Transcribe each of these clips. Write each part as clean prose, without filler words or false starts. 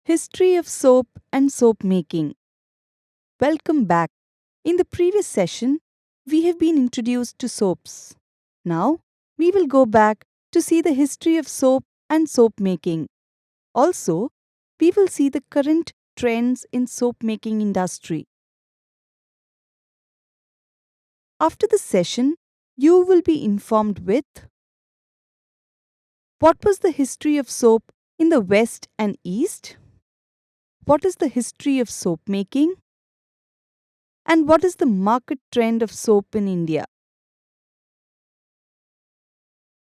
History of Soap and Soap Making. Welcome back. In the previous session, we have been introduced to soaps. Now, we will go back to see the history of soap and soap making. Also, we will see the current trends in soap making industry. After the session, you will be informed with what was the history of soap in the West and East? What is the history of soap making? And what is the market trend of soap in India?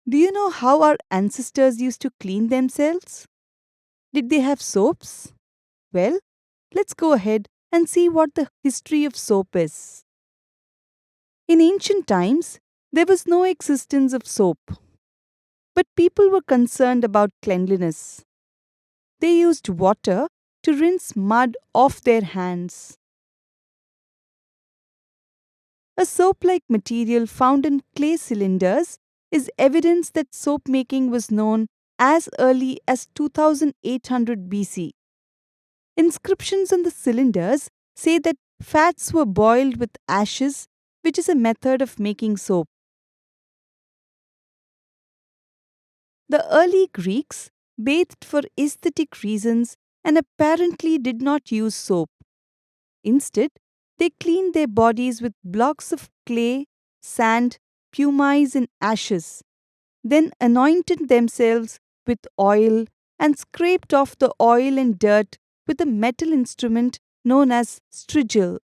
Do you know how our ancestors used to clean themselves? Did they have soaps? Well, let's go ahead and see what the history of soap is. In ancient times, there was no existence of soap, but people were concerned about cleanliness. They used water to rinse mud off their hands. A soap like material found in clay cylinders is evidence that soap making was known as early as 2800 BC. Inscriptions on the cylinders say that fats were boiled with ashes, which is a method of making soap. The early Greeks bathed for aesthetic reasons and apparently did not use soap. Instead, they cleaned their bodies with blocks of clay, sand, pumice, and ashes, then anointed themselves with oil and scraped off the oil and dirt with a metal instrument known as strigil.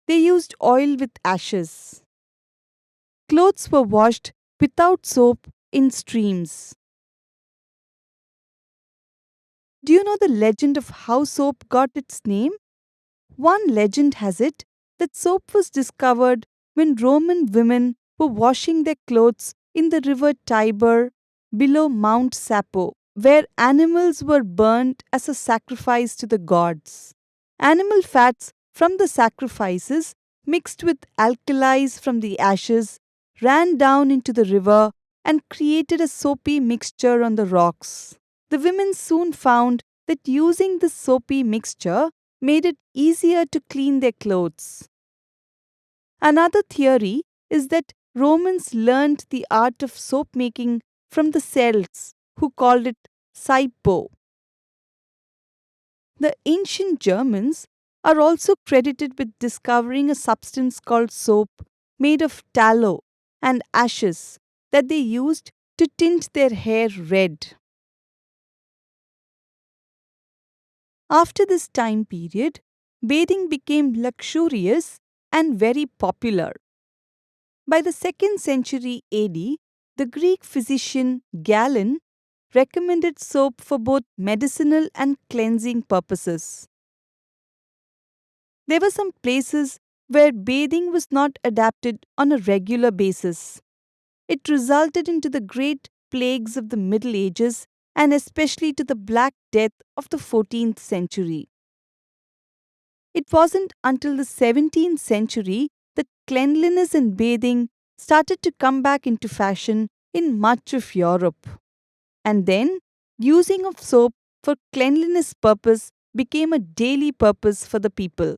They used oil with ashes. Clothes were washed without soap in streams. Do you know the legend of how soap got its name? One legend has it that soap was discovered when Roman women were washing their clothes in the river Tiber below Mount Sappho, where animals were burnt as a sacrifice to the gods. Animal fats from the sacrifices, mixed with alkalis from the ashes, ran down into the river and created a soapy mixture on the rocks. The women soon found that using this soapy mixture made it easier to clean their clothes. Another theory is that Romans learned the art of soap making from the Celts, who called it saipo. The ancient Germans are also credited with discovering a substance called soap made of tallow and ashes that they used to tint their hair red. After this time period, bathing became luxurious and very popular. By the 2nd century AD, the Greek physician Galen recommended soap for both medicinal and cleansing purposes. There were some places where bathing was not adapted on a regular basis. It resulted into the great plagues of the Middle Ages and especially to the Black Death of the 14th century. It wasn't until the 17th century that cleanliness and bathing started to come back into fashion in much of Europe. And then, using of soap for cleanliness purpose became a daily purpose for the people.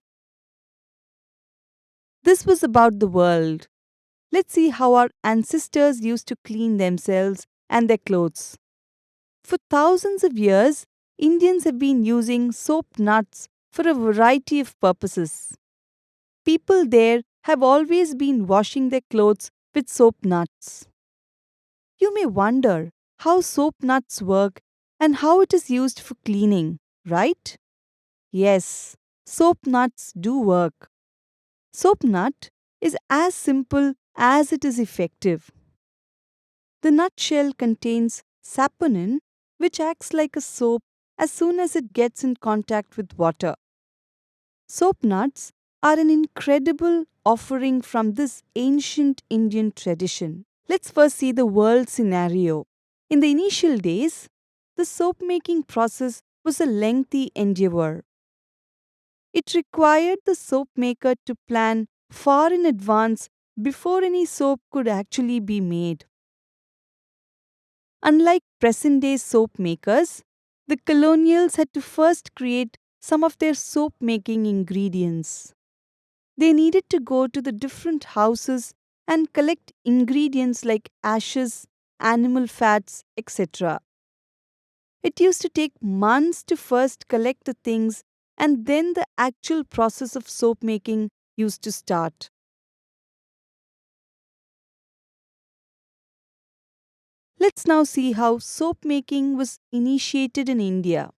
This was about the world. Let's see how our ancestors used to clean themselves and their clothes. For thousands of years, Indians have been using soap nuts for a variety of purposes. People there have always been washing their clothes with soap nuts. You may wonder how soap nuts work and how it is used for cleaning, right? Yes, soap nuts do work. Soap nut is as simple as it is effective. The nutshell contains saponin, which acts like a soap as soon as it gets in contact with water. Soap nuts are an incredible offering from this ancient Indian tradition. Let's first see the world scenario. In the initial days, the soap making process was a lengthy endeavor. It required the soap maker to plan far in advance before any soap could actually be made. Unlike present day soap makers, The colonials had to first create some of their soap making ingredients. They needed to go to the different houses and collect ingredients like ashes, animal fats, etc. It used to take months to first collect the things, and then the actual process of soap making used to start. Let's now see how soap making was initiated in India.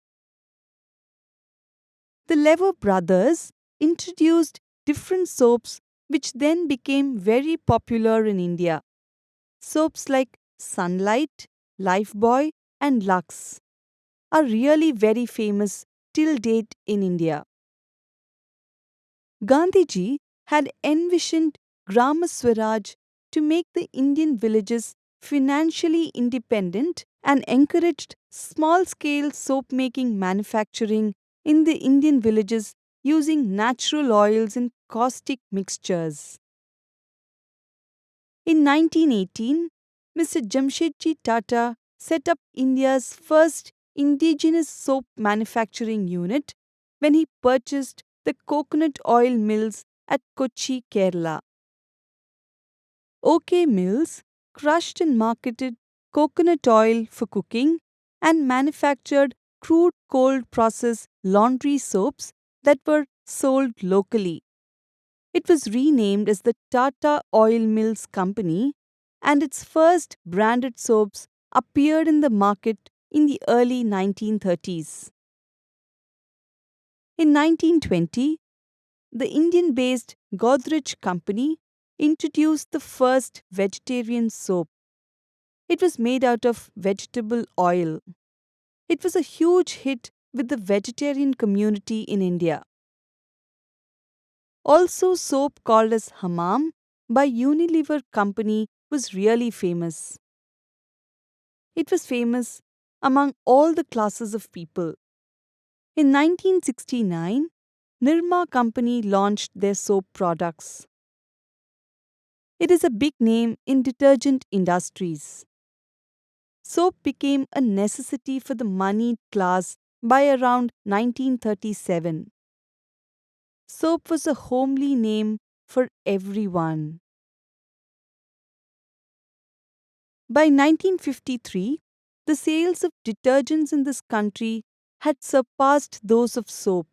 The Lever brothers introduced different soaps which then became very popular in India. Soaps like Sunlight, Lifebuoy, and Lux are really very famous till date in India. Gandhiji had envisioned Grama Swaraj to make the Indian villages financially independent and encouraged small scale soap making manufacturing in the Indian villages using natural oils and caustic mixtures. In 1918, Mr. Jamshedji Tata set up India's first indigenous soap manufacturing unit when he purchased the coconut oil mills at Kochi, Kerala. OK Mills crushed and marketed coconut oil for cooking and manufactured crude cold process laundry soaps that were sold locally. It was renamed as the Tata Oil Mills Company, and its first branded soaps appeared in the market in the early 1930s. In 1920, the Indian based Godrej Company introduced the first vegetarian soap. It was made out of vegetable oil. It was a huge hit with the vegetarian community in India. Also, soap called as Hammam by Unilever Company was really famous. It was famous among all the classes of people. In 1969, Nirma Company launched their soap products. It is a big name in detergent industries. Soap became a necessity for the moneyed class by around 1937. Soap was a homely name for everyone. By 1953, the sales of detergents in this country had surpassed those of soap.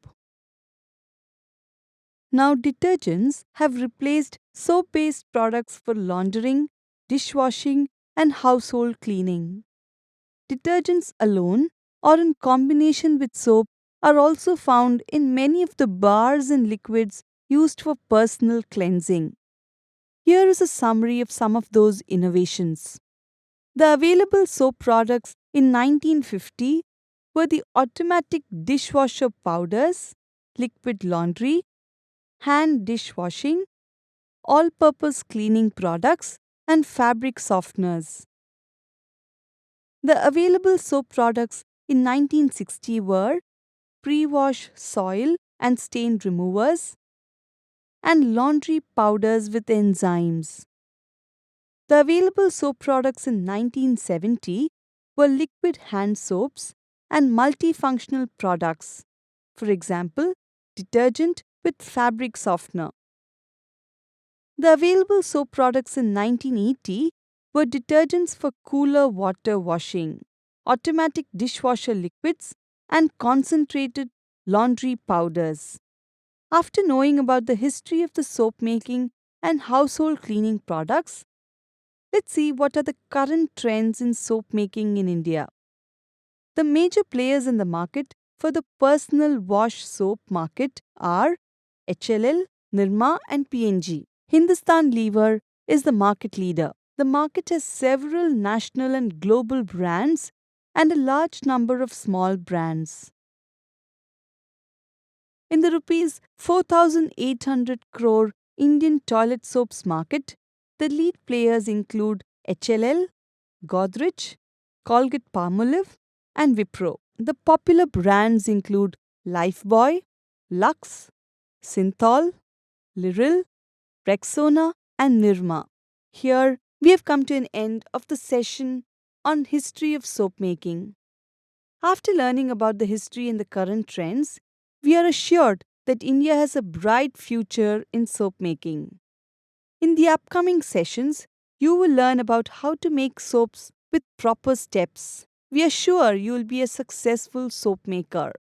Now, detergents have replaced soap based products for laundering, dishwashing, and household cleaning. Detergents alone or in combination with soap are also found in many of the bars and liquids used for personal cleansing. Here is a summary of some of those innovations. The available soap products in 1950 were the automatic dishwasher powders, liquid laundry, hand dishwashing, all purpose cleaning products, and fabric softeners. The available soap products in 1960 were pre wash soil and stain removers, and laundry powders with enzymes. The available soap products in 1970 were liquid hand soaps and multifunctional products, for example, detergent with fabric softener. The available soap products in 1980 were detergents for cooler water washing, automatic dishwasher liquids, and concentrated laundry powders. After knowing about the history of the soap making and household cleaning products, let's see what are the current trends in soap making in India. The major players in the market for the personal wash soap market are HLL, Nirma, and PNG. Hindustan Lever is the market leader. The market has several national and global brands and a large number of small brands. In the rupees 4,800 crore Indian toilet soaps market, the lead players include HLL, Godrej, Colgate Palmolive, and Wipro. The popular brands include Lifebuoy, Lux, Synthol, Liril, Rexona, and Nirma. Here, we have come to an end of the session on history of soap making. After learning about the history and the current trends, we are assured that India has a bright future in soap making. In the upcoming sessions, you will learn about how to make soaps with proper steps. We are sure you will be a successful soap maker.